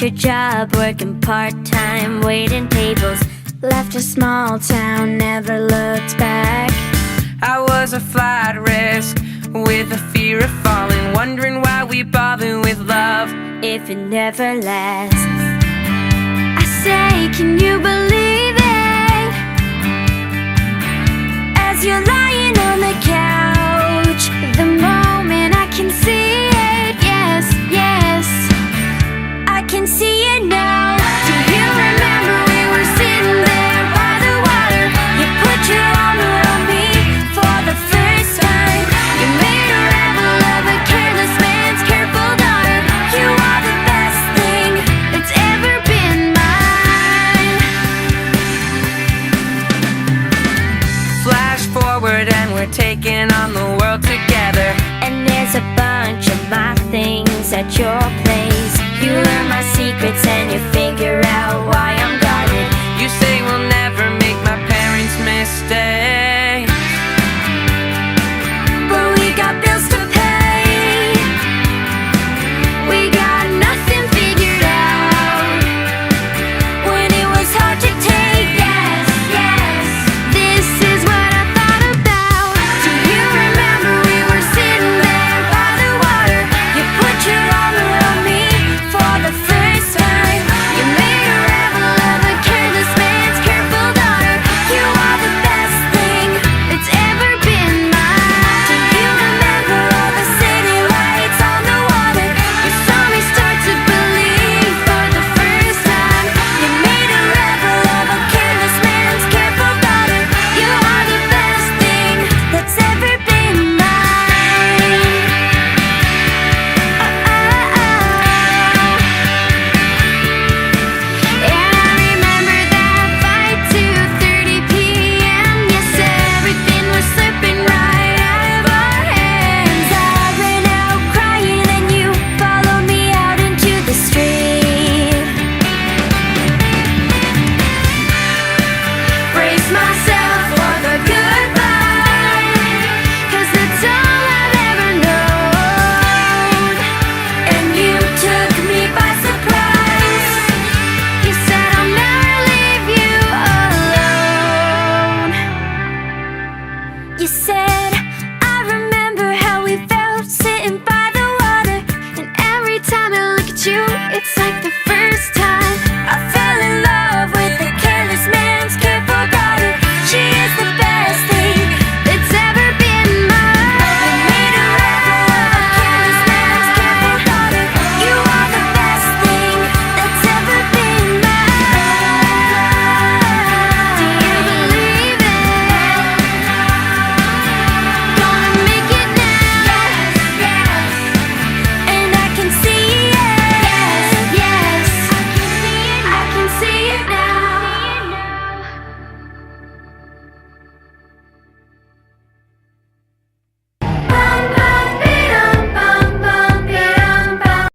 your job, working part-time, waiting tables. Left a small town, never looked back. I was a flight risk with a fear of falling, wondering why we bother with love if it never lasts. I say, can you believe it? As you're lying on the couch, the moment I can see it, yes, yes, I can see it now. Do you remember we were sitting there by the water? You put your arm around me for the first time. You made a rebel of a careless man's careful daughter. You are the best thing that's ever been mine. Flash forward and we're taking on the world together. And there's a bunch of my things at your place. You learn my secrets and you figure out why I'm